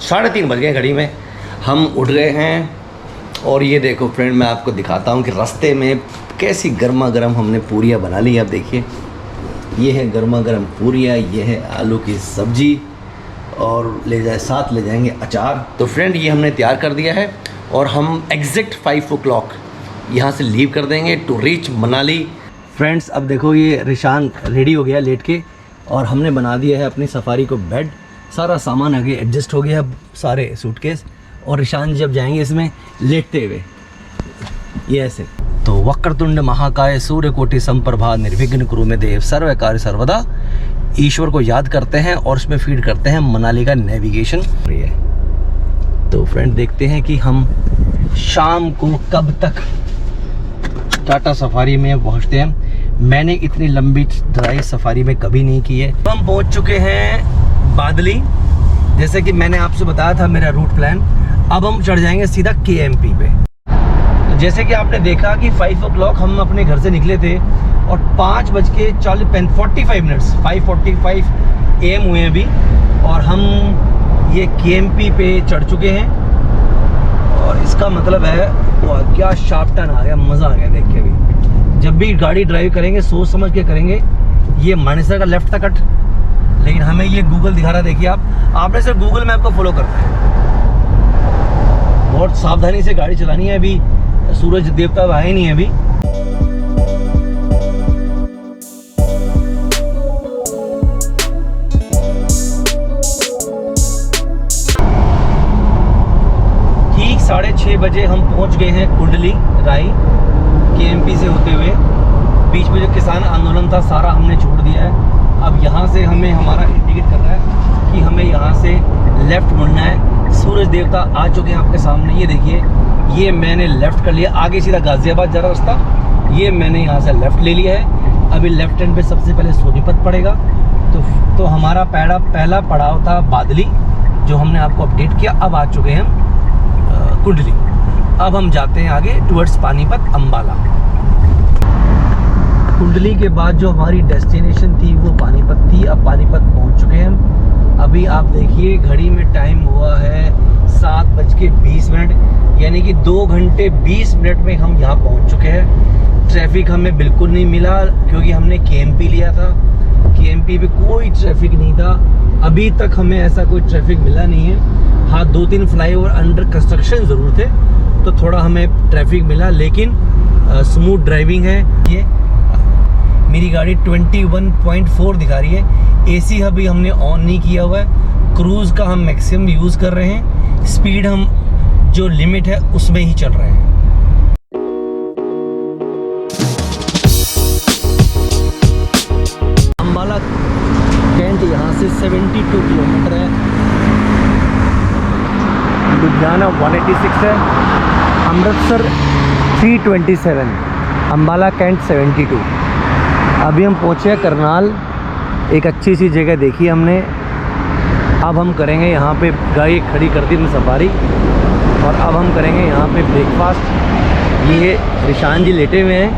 3:30 बज गए घड़ी में, हम उठ गए हैं। और ये देखो फ्रेंड, मैं आपको दिखाता हूँ कि रास्ते में कैसी गर्मा गर्म हमने पूरियाँ बना ली। आप देखिए, ये है गर्मा गर्म पूरियाँ, ये है आलू की सब्जी और साथ ले जाएंगे अचार। तो फ्रेंड ये हमने तैयार कर दिया है और हम एग्जैक्ट 5 o'clock यहाँ से लीव कर देंगे टू रीच मनाली। फ्रेंड्स अब देखो, ये रिशान रेडी हो गया लेट के, और हमने बना दिया है अपनी सफारी को बेड। सारा सामान आगे एडजस्ट हो गया है, सारे सूटकेस, और रिशान जब जाएंगे इसमें लेटते हुए ये ऐसे। तो वक्रतुंड महाकाय सूर्यकोटि संप्रभा निर्विघ्न कुरु मे देव सर्व कार्य सर्वदा, ईश्वर को याद करते हैं और उसमें फीड करते हैं मनाली का नेविगेशन। तो फ्रेंड देखते हैं कि हम शाम को कब तक टाटा सफारी में पहुंचते हैं। मैंने इतनी लंबी ड्राइव सफारी में कभी नहीं की है। हम पहुंच चुके हैं बादली, जैसे कि मैंने आपसे बताया था मेरा रूट प्लान। अब हम चढ़ जाएंगे सीधा KMP पे। तो जैसे कि आपने देखा कि 5 o'clock हम अपने घर से निकले थे और 5:45 5:45 AM हुए अभी, और हम ये KMP पे चढ़ चुके हैं। और इसका मतलब है वो क्या शार्प टर्न आ गया, मज़ा आ गया देख के। अभी जब भी गाड़ी ड्राइव करेंगे सोच समझ के करेंगे। ये मानेसर का लेफ्ट था कट, लेकिन हमें ये गूगल दिखा रहा है। देखिए आपने सिर्फ गूगल मैप को फॉलो करना है। बहुत सावधानी से गाड़ी चलानी है। अभी सूरज देवता आए नहीं है अभी। ठीक 6:30 बजे हम पहुंच गए हैं कुंडली राई, KMP से होते हुए। बीच में जो किसान आंदोलन था सारा हमने छोड़ दिया है। अब यहाँ से हमें हमारा इंडिकेट कर रहा है कि हमें यहाँ से लेफ़्ट मुड़ना है। सूरज देवता आ चुके हैं आपके सामने, ये देखिए। ये मैंने लेफ़्ट कर लिया, आगे सीधा गाज़ियाबाद जा रहा रास्ता। ये मैंने यहाँ से लेफ़्ट ले लिया है। अभी लेफ़्ट हैंड पे सबसे पहले सोनीपत पड़ेगा। तो हमारा पहला पड़ाव था बादली, जो हमने आपको अपडेट किया। अब आ चुके हैं हम कुंडली। अब हम जाते हैं आगे टुवर्ड्स पानीपत अम्बाला। कुंडली के बाद जो हमारी डेस्टिनेशन थी वो पानीपत थी। अब पानीपत पहुंच चुके हैं हम। अभी आप देखिए घड़ी में टाइम हुआ है 7:20, यानी कि 2 घंटे 20 मिनट में हम यहाँ पहुंच चुके हैं। ट्रैफिक हमें बिल्कुल नहीं मिला क्योंकि हमने KMP लिया था। KMP पे कोई ट्रैफिक नहीं था, अभी तक हमें ऐसा कोई ट्रैफिक मिला नहीं है। हाँ, 2-3 फ्लाईओवर अंडर कंस्ट्रक्शन ज़रूर थे, तो थोड़ा हमें ट्रैफिक मिला, लेकिन स्मूथ ड्राइविंग है। ये मेरी गाड़ी 21.4 दिखा रही है। AC अभी हमने ऑन नहीं किया हुआ है। क्रूज़ का हम मैक्सिमम यूज़ कर रहे हैं। स्पीड हम जो लिमिट है उसमें ही चल रहे हैं। अम्बाला कैंट यहाँ से 72 किलोमीटर है। लुधियाना 186 है। अमृतसर 327, अम्बाला कैंट 72। अभी हम पहुँचे हैं करनाल। एक अच्छी सी जगह देखी हमने। अब हम करेंगे यहाँ पे, गाड़ी खड़ी कर दी हमने सफारी, और अब हम करेंगे यहाँ पे ब्रेकफास्ट। ये रिशान जी लेटे हुए हैं।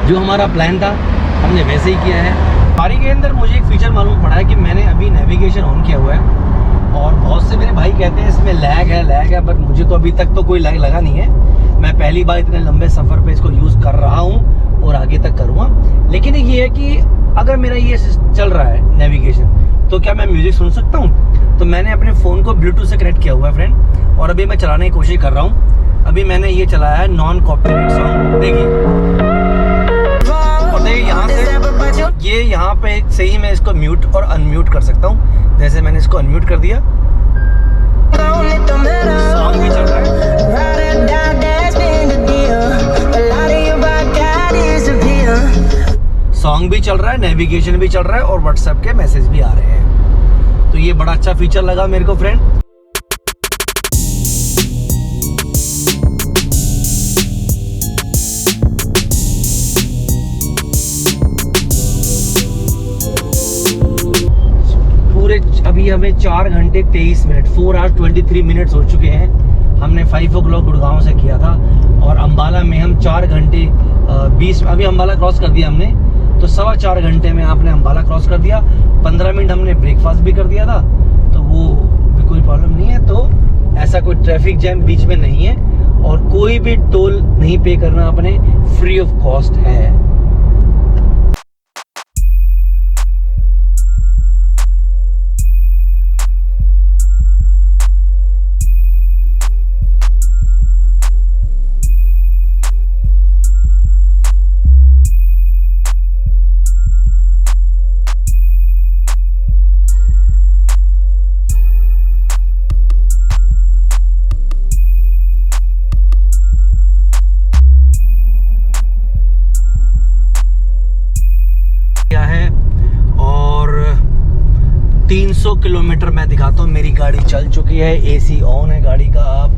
जो हमारा प्लान था हमने वैसे ही किया है। सफारी के अंदर मुझे एक फीचर मालूम पड़ा है कि मैंने अभी नेविगेशन ऑन किया हुआ है, और बहुत से मेरे भाई कहते हैं इसमें लैग है, बट मुझे तो अभी तक तो कोई लैग लगा नहीं है। मैं पहली बार इतने लंबे सफ़र पे इसको यूज़ कर रहा हूँ और आगे तक करूँगा। लेकिन ये है कि अगर मेरा ये चल रहा है नेविगेशन, तो क्या मैं म्यूज़िक सुन सकता हूँ? तो मैंने अपने फ़ोन को ब्लूटूथ से कनेक्ट किया हुआ है फ्रेंड, और अभी मैं चलाने की कोशिश कर रहा हूँ। अभी मैंने ये चलाया है नॉन कॉपीराइट सॉन्ग। देखिए, और देखिए यहाँ से ये यहाँ पे सही मैं इसको म्यूट और अनम्यूट कर सकता हूँ। जैसे मैंने इसको अनम्यूट कर दिया, सॉन्ग भी चल रहा है, सॉन्ग भी चल रहा है, नेविगेशन भी चल रहा है, और व्हाट्सएप के मैसेज भी आ रहे हैं। तो ये बड़ा अच्छा फीचर लगा मेरे को फ्रेंड। अभी हमें 4 घंटे 23 मिनट 4 hours 23 minutes हो चुके हैं। हमने 5 o'clock गुड़गांव से किया था, और अम्बाला में हम 4 घंटे 20, अभी अम्बाला क्रॉस कर दिया हमने, तो 4.25 घंटे में आपने अम्बाला क्रॉस कर दिया। 15 मिनट हमने ब्रेकफास्ट भी कर दिया था, तो वो भी कोई प्रॉब्लम नहीं है। तो ऐसा कोई ट्रैफिक जैम बीच में नहीं है और कोई भी टोल नहीं पे करना, अपने फ्री ऑफ कॉस्ट है। है और 300 किलोमीटर मैं दिखाता हूँ, मेरी गाड़ी चल चुकी है, एसी ऑन है गाड़ी का। आप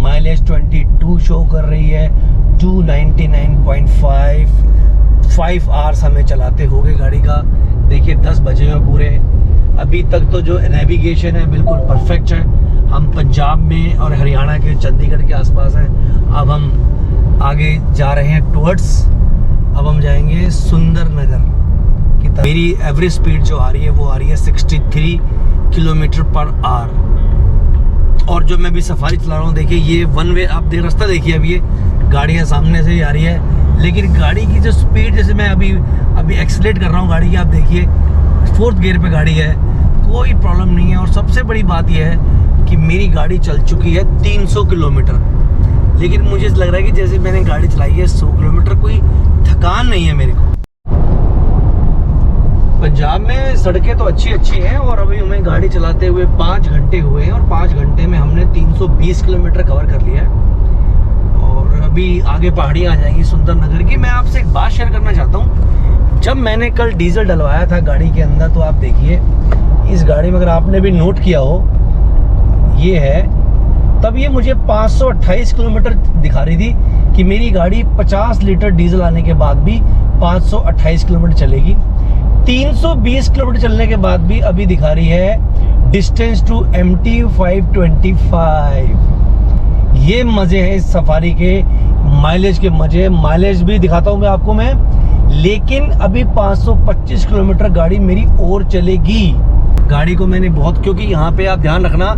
माइलेज 22 शो कर रही है, 299.5 आवर्स हमें चलाते होंगे गाड़ी का। देखिए 10 बजे हैं पूरे। अभी तक तो जो नेविगेशन है बिल्कुल परफेक्ट है। हम पंजाब में और हरियाणा के चंडीगढ़ के आसपास हैं। अब हम आगे जा रहे हैं टुवर्ड्स, अब हम जाएंगे सुंदर नगर। मेरी एवरेज स्पीड जो आ रही है वो आ रही है 63 किलोमीटर पर आवर। और जो मैं अभी सफारी चला रहा हूँ, देखिए ये वन वे, आप देख रास्ता देखिए, अब ये गाड़ियाँ सामने से ही आ रही है, लेकिन गाड़ी की जो स्पीड, जैसे मैं अभी एक्सीलरेट कर रहा हूँ गाड़ी की, आप देखिए 4th गियर पे गाड़ी है, कोई प्रॉब्लम नहीं है। और सबसे बड़ी बात यह है कि मेरी गाड़ी चल चुकी है 300 किलोमीटर, लेकिन मुझे लग रहा है कि जैसे मैंने गाड़ी चलाई है 100 किलोमीटर, कोई थकान नहीं है मेरे को। पंजाब में सड़कें तो अच्छी हैं और अभी हमें गाड़ी चलाते हुए 5 घंटे हुए हैं और 5 घंटे में हमने 320 किलोमीटर कवर कर लिया है। और अभी आगे पहाड़ियाँ आ जाएंगी सुंदर नगर की। मैं आपसे एक बात शेयर करना चाहता हूँ। जब मैंने कल डीजल डलवाया था गाड़ी के अंदर, तो आप देखिए इस गाड़ी में, अगर आपने भी नोट किया हो, ये है, तब ये मुझे 528 किलोमीटर दिखा रही थी कि मेरी गाड़ी 50 लीटर डीजल आने के बाद भी 528 किलोमीटर चलेगी। 320 किलोमीटर चलने के बाद भी अभी दिखा रही है डिस्टेंस टू MT 525। ये मजे हैं इस सफारी के, माइलेज के मजे। माइलेज भी दिखाता हूँ मैं आपको लेकिन अभी 525 किलोमीटर गाड़ी मेरी और चलेगी। गाड़ी को मैंने बहुत, क्योंकि यहाँ पे आप ध्यान रखना,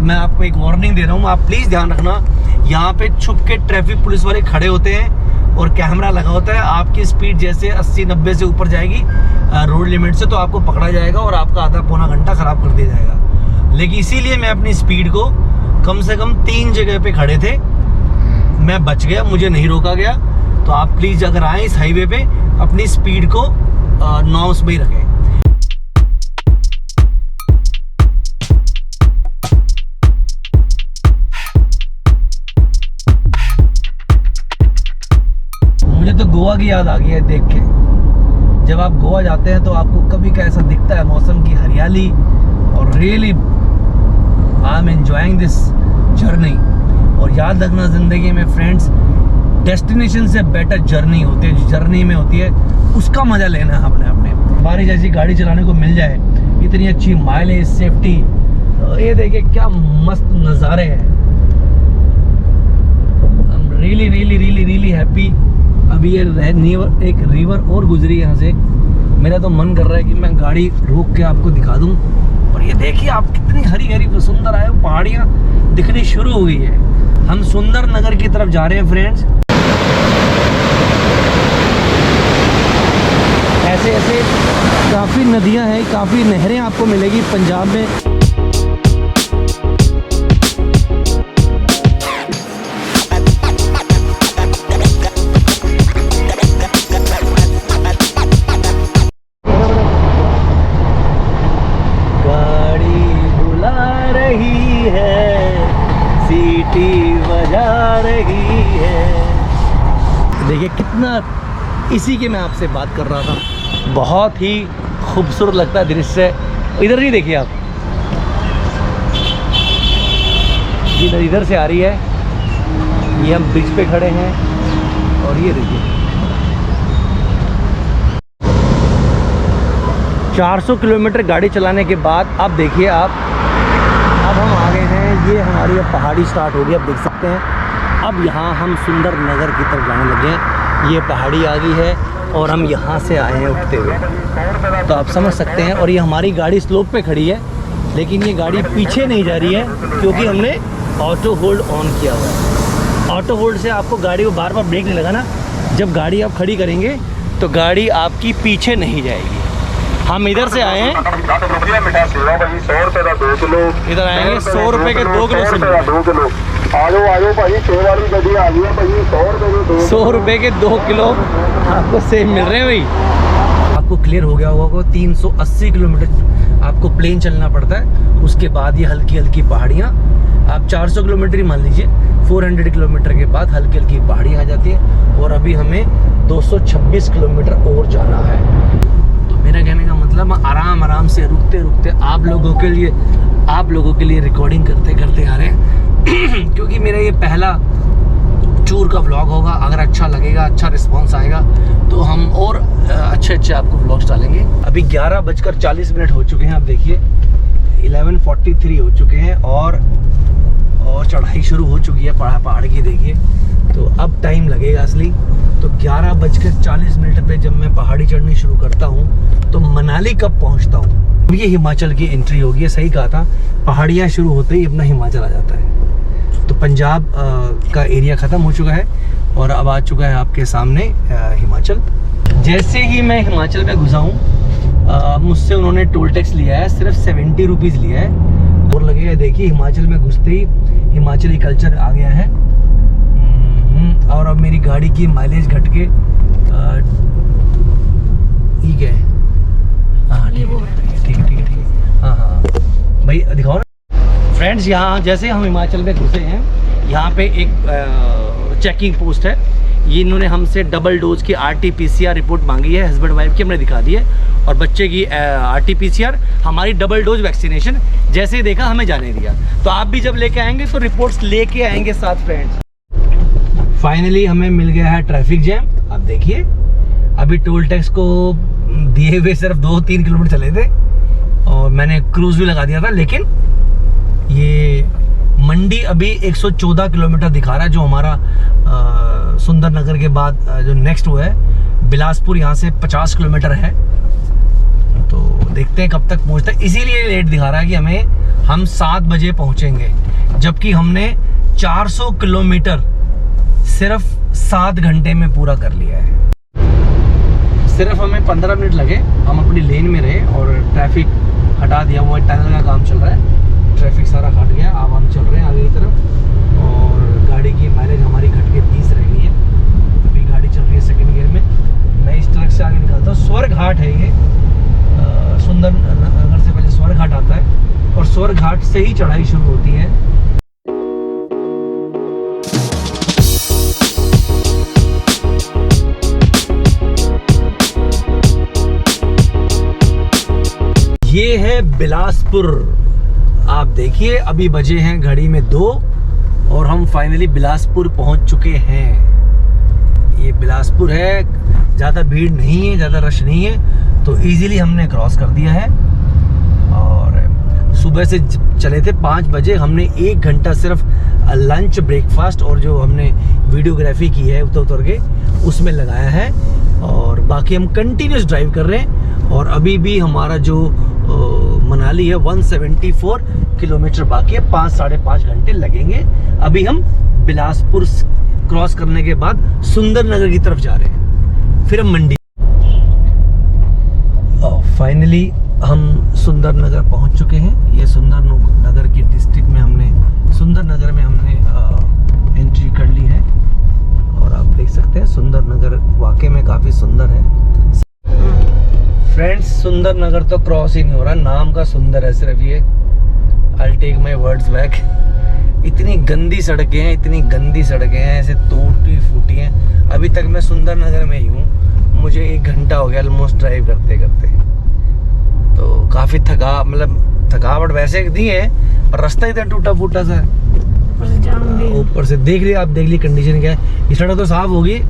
मैं आपको एक वार्निंग दे रहा हूँ, आप प्लीज़ ध्यान रखना, यहाँ पे छुप के ट्रैफिक पुलिस वाले खड़े होते हैं और कैमरा लगा होता है। आपकी स्पीड जैसे 80-90 से ऊपर जाएगी रोड लिमिट से, तो आपको पकड़ा जाएगा और आपका आधा पौना घंटा ख़राब कर दिया जाएगा। लेकिन इसीलिए मैं अपनी स्पीड को कम से कम 3 जगह पे खड़े थे, मैं बच गया, मुझे नहीं रोका गया। तो आप प्लीज़ अगर आएँ इस हाईवे पे, अपनी स्पीड को नॉर्म्स में ही रखें। मुझे तो गोवा की याद आ गई है देख के। जब आप गोवा जाते हैं तो आपको कभी कैसा दिखता है मौसम की हरियाली, और really I am enjoying this journey. और याद रखना, ज़िंदगी में फ्रेंड्स, डेस्टिनेशन से बेटर जर्नी होती है, जो जर्नी में होती है उसका मज़ा लेना है अपने अपने। हमारी जैसी गाड़ी चलाने को मिल जाए, इतनी अच्छी माइलेज, सेफ्टी, तो ये देखिए क्या मस्त नज़ारे हैं। I am really really really really happy. अभी ये एक रिवर और गुजरी यहाँ से, मेरा तो मन कर रहा है कि मैं गाड़ी रोक के आपको दिखा दूँ। पर ये देखिए आप, कितनी हरी हरी सुंदर है, पहाड़ियाँ दिखनी शुरू हो गई है। हम सुंदर नगर की तरफ जा रहे हैं फ्रेंड्स। ऐसे ऐसे काफ़ी नदियाँ हैं, काफ़ी नहरें आपको मिलेगी पंजाब में। देखिए कितना, इसी के मैं आपसे बात कर रहा था। बहुत ही खूबसूरत लगता है दृश्य। इधर ही देखिए आप, ये इधर से आ रही है, ये हम ब्रिज पे खड़े हैं और ये देखिए 400 किलोमीटर गाड़ी चलाने के बाद अब देखिए आप, अब हम आ गए हैं, ये हमारी अब पहाड़ी स्टार्ट हो गई, आप देख सकते हैं। अब यहाँ हम सुंदर नगर की तरफ जाने लगे हैं। ये पहाड़ी आ गई है और हम यहाँ से आए हैं उठते हुए, तो आप समझ सकते हैं। और ये हमारी गाड़ी स्लोप पे खड़ी है, लेकिन ये गाड़ी पीछे नहीं जा रही है क्योंकि हमने ऑटो होल्ड ऑन किया हुआ है। ऑटो होल्ड से आपको गाड़ी को बार बार ब्रेक नहीं लगाना। जब गाड़ी आप खड़ी करेंगे तो गाड़ी आपकी पीछे नहीं जाएगी। हम इधर से आए हैं, इधर आएंगे 100 रुपये के 2 किलो सिम। 100 रुपये के 2 किलो आपको सेब मिल रहे हैं भाई। आपको क्लियर हो गया होगा 380 किलोमीटर आपको प्लेन चलना पड़ता है, उसके बाद ये हल्की हल्की पहाड़ियाँ। आप 400 किलोमीटर ही मान लीजिए, 400 किलोमीटर के बाद हल्की हल्की पहाड़ियाँ आ जाती हैं। और अभी हमें 226 किलोमीटर और जाना है। तो मेरा कहने का मतलब आराम आराम से रुकते रुकते आप लोगों के लिए रिकॉर्डिंग करते करते आ रहे हैं क्योंकि मेरा ये पहला टूर का व्लॉग होगा। अगर अच्छा लगेगा, अच्छा रिस्पांस आएगा तो हम और अच्छे आपको व्लॉग्स डालेंगे। अभी 11:40 हो चुके हैं, आप देखिए 11:43 हो चुके हैं और चढ़ाई शुरू हो चुकी है पहाड़ की। देखिए तो अब टाइम लगेगा असली। तो 11:40 पे जब मैं पहाड़ी चढ़नी शुरू करता हूँ तो मनाली कब पहुँचता हूँ, ये हिमाचल की एंट्री होगी। सही कहा था, पहाड़ियाँ शुरू होते ही अपना हिमाचल आ जाता है। तो पंजाब का एरिया ख़त्म हो चुका है और अब आ चुका है आपके सामने हिमाचल। जैसे ही मैं हिमाचल में घुसा हूँ मुझसे उन्होंने टोल टैक्स लिया है, सिर्फ 70 रुपीज़ लिया है। और लगेगा, देखिए हिमाचल में घुसते ही हिमाचली कल्चर आ गया है। और अब मेरी गाड़ी की माइलेज घट के ठीक है। हाँ ठीक है। हाँ भाई दिखाओ ना फ्रेंड्स। यहाँ जैसे हम हिमाचल में घुसे हैं, यहाँ पे एक चेकिंग पोस्ट है। ये इन्होंने हमसे डबल डोज की RT-PCR रिपोर्ट मांगी है, हस्बैंड वाइफ की हमने दिखा दी है। और बच्चे की RT-PCR, हमारी डबल डोज वैक्सीनेशन। जैसे ही देखा हमें जाने दिया। तो आप भी जब लेके आएंगे तो रिपोर्ट्स लेके आएंगे साथ फ्रेंड्स। फाइनली हमें मिल गया है ट्रैफिक जैम। आप देखिए अभी टोल टैक्स को दिए हुए सिर्फ 2-3 किलोमीटर चले थे और मैंने क्रूज भी लगा दिया था, लेकिन ये मंडी अभी 114 किलोमीटर दिखा रहा है, जो हमारा सुंदरनगर के बाद जो नेक्स्ट हुआ है बिलासपुर, यहाँ से 50 किलोमीटर है। तो देखते हैं कब तक पहुँचता है। इसीलिए लेट दिखा रहा है कि हम 7 बजे पहुँचेंगे, जबकि हमने 400 किलोमीटर सिर्फ 7 घंटे में पूरा कर लिया है। सिर्फ हमें 15 मिनट लगे, हम अपनी लेन में रहे और ट्रैफिक हटा दिया। वो टनल का काम चल रहा है, ट्रैफिक सारा हट गया। अब हम चल रहे हैं आगे की तरफ और गाड़ी की माइलेज हमारी घट के 30 रह गई है। अभी गाड़ी चल रही है सेकंड गियर में। मैं इस ट्रक से आगे निकलता हूँ। स्वर्ग घाट है ये, सुंदरनगर से पहले स्वर्ग घाट आता है और स्वर्ग घाट से ही चढ़ाई शुरू होती है। ये है बिलासपुर। आप देखिए अभी बजे हैं घड़ी में 2 और हम फाइनली बिलासपुर पहुंच चुके हैं। ये बिलासपुर है, ज़्यादा भीड़ नहीं है, ज़्यादा रश नहीं है, तो इजीली हमने क्रॉस कर दिया है। और सुबह से चले थे 5 बजे, हमने 1 घंटा सिर्फ लंच, ब्रेकफास्ट और जो हमने वीडियोग्राफी की है उतर के उसमें लगाया है। और बाकी हम कंटिन्यूस ड्राइव कर रहे हैं और अभी भी हमारा जो मनाली है 174 किलोमीटर बाकी है। 5-5.5 घंटे लगेंगे। अभी हम बिलासपुर क्रॉस करने के बाद सुंदरनगर की तरफ जा रहे हैं, फिर हम मंडी। फाइनली हम सुंदरनगर पहुंच चुके हैं। ये सुंदरनगर की डिस्ट्रिक्ट में सुंदरनगर में हमने एंट्री कर ली है और आप देख सकते हैं सुंदरनगर वाकई में काफ़ी सुंदर है। फ्रेंड्स सुंदरनगर तो क्रॉस ही नहीं हो रहा, नाम का सुंदर है सिर्फ ये। I'll take my words back। इतनी गंदी सड़कें हैं, इतनी गंदी सड़कें हैं, ऐसे टूटी फूटी हैं। अभी तक मैं सुंदरनगर में ही हूँ, मुझे 1 घंटा हो गया ऑलमोस्ट ड्राइव करते करते। तो काफ़ी थकावट वैसे नहीं है, पर रास्ता इतना टूटा फूटा सा है। ऊपर से देख लिया, आप देख ली कंडीशन क्या है। ये सड़क तो साफ होगी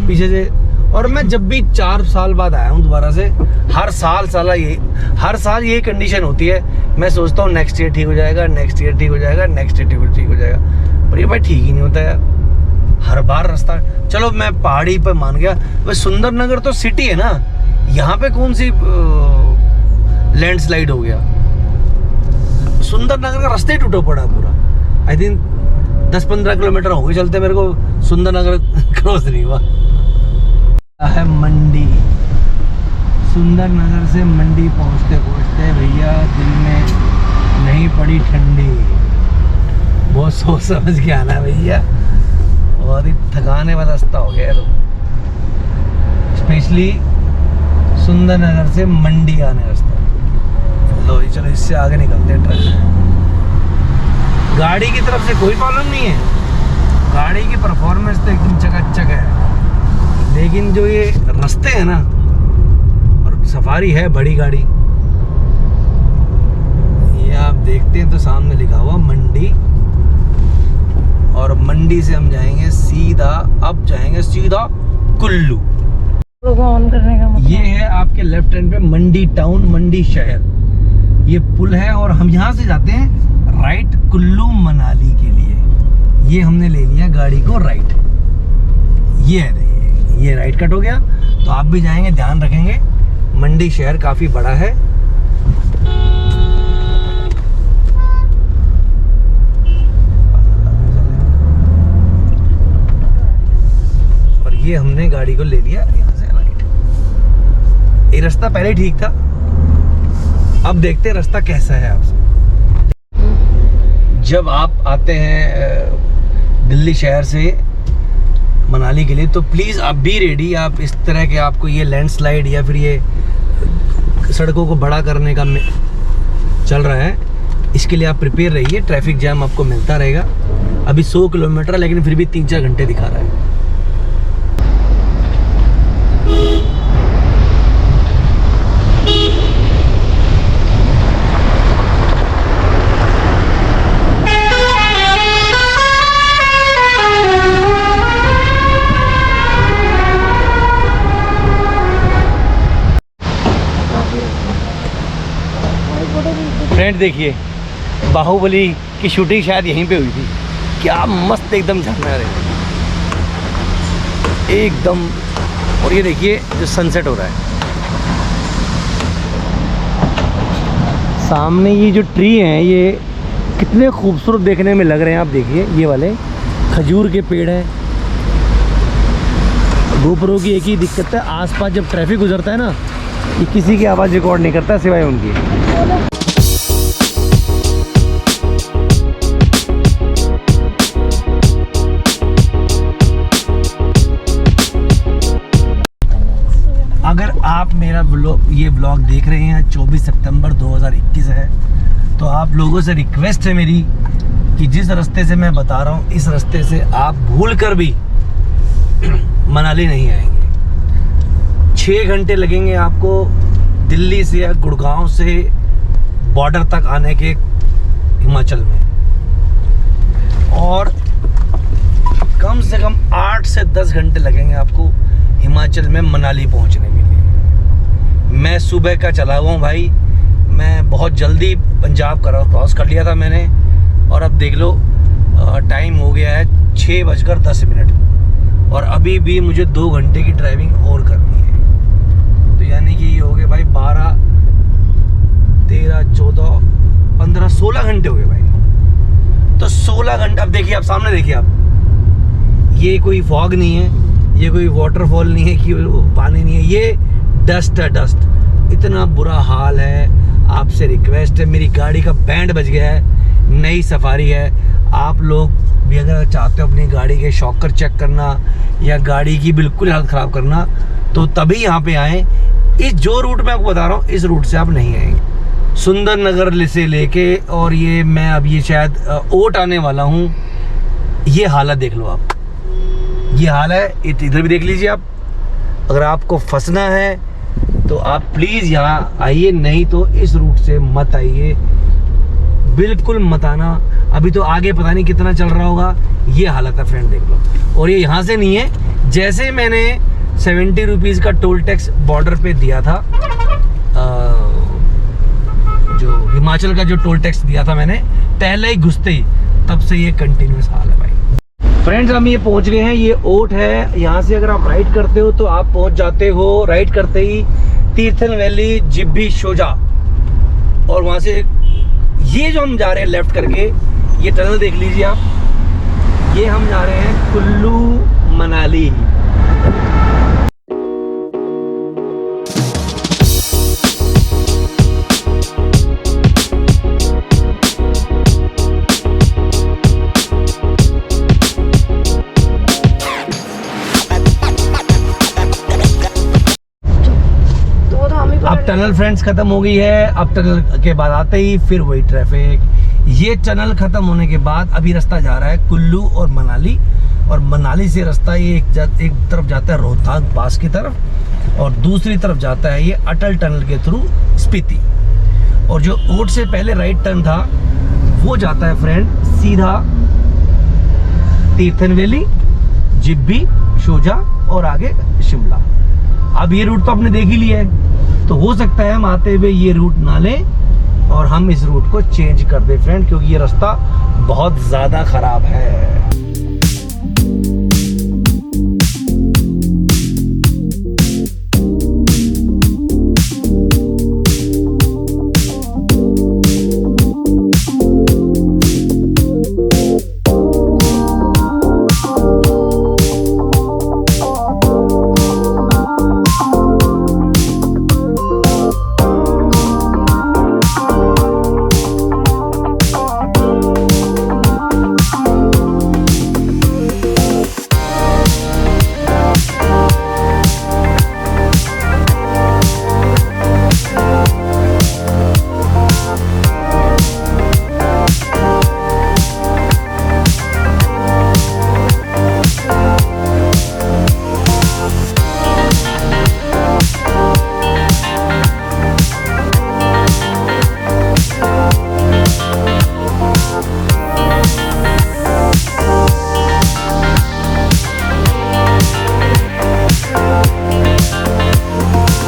पीछे से। और मैं जब भी 4 साल बाद आया हूँ दोबारा से, हर साल यही कंडीशन होती है। मैं सोचता हूँ नेक्स्ट ईयर ठीक हो जाएगा, नेक्स्ट ईयर ठीक हो जाएगा, नेक्स्ट ईयर ठीक हो जाएगा, पर ये भाई ठीक ही नहीं होता यार। हर बार रास्ता, चलो मैं पहाड़ी पे मान गया, वह सुंदरनगर तो सिटी है ना, यहाँ पे कौन सी लैंडस्लाइड हो गया। सुंदरनगर का रास्ता ही टूटा पड़ा पूरा। आई थिंक 10-15 किलोमीटर हो गए चलते मेरे को, सुंदरनगर क्रॉस नहीं हुआ है। मंडी, सुंदरनगर से मंडी पहुंचते पहुंचते भैया दिन में नहीं पड़ी ठंडी। बहुत सोच समझ के आना भैया, बहुत ही थकाने वाला रास्ता हो गया। तो स्पेशली सुंदरनगर से मंडी आने रास्ता। लो चलो इससे आगे निकलते हैं। ट्रक गाड़ी की तरफ से कोई प्रॉब्लम नहीं है, गाड़ी की परफॉर्मेंस तो एकदम चकाचक है, लेकिन जो ये रास्ते हैं ना, और सफारी है बड़ी गाड़ी, ये आप देखते हैं तो सामने लिखा हुआ मंडी, और मंडी से हम जाएंगे सीधा, अब जाएंगे सीधा कुल्लू। ऑन करने का मतलब ये है आपके लेफ्ट हैंड पे मंडी टाउन, मंडी शहर, ये पुल है, और हम यहाँ से जाते हैं राइट कुल्लू मनाली के लिए। ये हमने ले लिया गाड़ी को राइट, ये राइट कट हो गया। तो आप भी जाएंगे, ध्यान रखेंगे, मंडी शहर काफी बड़ा है। और ये हमने गाड़ी को ले लिया यहाँ से राइट। ये रास्ता पहले ठीक था, अब देखते हैं रास्ता कैसा है। आपसे जब आप आते हैं दिल्ली शहर से मनाली के लिए, तो प्लीज़ आप बी रेडी। आप इस तरह के, आपको ये लैंडस्लाइड या फिर ये सड़कों को बड़ा करने का चल रहा है, इसके लिए आप प्रिपेयर रहिए। ट्रैफिक जैम आपको मिलता रहेगा। अभी 100 किलोमीटर, लेकिन फिर भी 3-4 घंटे दिखा रहा है। फ्रेंड देखिए, बाहुबली की शूटिंग शायद यहीं पे हुई थी। क्या मस्त एकदम झरना है एकदम। और ये देखिए जो सनसेट हो रहा है सामने, ये जो ट्री हैं ये कितने खूबसूरत देखने में लग रहे हैं। आप देखिए ये वाले खजूर के पेड़ हैं। गोप्रो की एक ही दिक्कत है, आसपास जब ट्रैफिक गुजरता है ना, ये किसी की आवाज़ रिकॉर्ड नहीं करता सिवाय उनकी। अगर आप मेरा ये ब्लॉग देख रहे हैं, 24 सितंबर 2021 है, तो आप लोगों से रिक्वेस्ट है मेरी कि जिस रास्ते से मैं बता रहा हूँ, इस रास्ते से आप भूल कर भी मनाली नहीं आएंगे। 6 घंटे लगेंगे आपको दिल्ली से या गुड़गांव से बॉर्डर तक आने के हिमाचल में, और कम से कम 8 से 10 घंटे लगेंगे आपको हिमाचल में मनाली पहुंचने के लिए। मैं सुबह का चला हुआ हूँ भाई, मैं बहुत जल्दी पंजाब क्रॉस कर लिया था मैंने, और अब देख लो टाइम हो गया है 6:10, और अभी भी मुझे 2 घंटे की ड्राइविंग और करनी है। तो यानी कि ये हो गए भाई 12, 13, 14, 15, 16 घंटे हो गए भाई। तो 16 घंटे, अब देखिए आप सामने देखिए आप, ये कोई फॉग नहीं है, ये कोई वाटरफॉल नहीं है कि पानी नहीं है, ये डस्ट है, डस्ट। इतना बुरा हाल है। आपसे रिक्वेस्ट है, मेरी गाड़ी का बैंड बज गया है, नई सफारी है। आप लोग भी अगर चाहते हो अपनी गाड़ी के शॉकर चेक करना या गाड़ी की बिल्कुल हालत ख़राब करना, तो तभी यहाँ पे आएँ। इस जो रूट मैं आपको बता रहा हूँ, इस रूट से आप नहीं आएंगे। सुंदरनगर से लेके, और ये मैं अब ये शायद ओट आने वाला हूँ। ये हालत देख लो आप, ये हाल है। इधर भी देख लीजिए आप। अगर आपको फंसना है तो आप प्लीज़ यहाँ आइए, नहीं तो इस रूट से मत आइए, बिल्कुल मत आना। अभी तो आगे पता नहीं कितना चल रहा होगा। ये हालत है फ्रेंड, देख लो। और ये यहाँ से नहीं है, जैसे मैंने 70 रुपीज़ का टोल टैक्स बॉर्डर पे दिया था, जो हिमाचल का जो टोल टैक्स दिया था मैंने, पहले ही घुसते ही, तब से ये कंटिन्यूस हाल है भाई। फ्रेंड्स हम ये पहुंच गए हैं, ये ओट है। यहाँ से अगर आप राइड करते हो तो आप पहुंच जाते हो राइड करते ही तीर्थन वैली, जिब्बी, शोजा। और वहाँ से ये जो हम जा रहे हैं लेफ्ट करके, ये टनल देख लीजिए आप, ये हम जा रहे हैं कुल्लू मनाली। अब टनल फ्रेंड्स खत्म हो गई है। अब टनल के बाद आते ही फिर वही ट्रैफिक। ये टनल खत्म होने के बाद अभी रास्ता जा रहा है कुल्लू और मनाली, और मनाली से रास्ता ये एक तरफ जाता है रोहतांग पास की तरफ, और दूसरी तरफ जाता है ये अटल टनल के थ्रू स्पीति। और जो ओट से पहले राइट टर्न था वो जाता है फ्रेंड सीधा तीर्थन वैली, जिब्बी, शोजा और आगे शिमला। अब ये रूट तो आपने देख ही लिया है, तो हो सकता है हम आते हुए ये रूट ना लें और हम इस रूट को चेंज कर दें फ्रेंड, क्योंकि ये रास्ता बहुत ज़्यादा ख़राब है।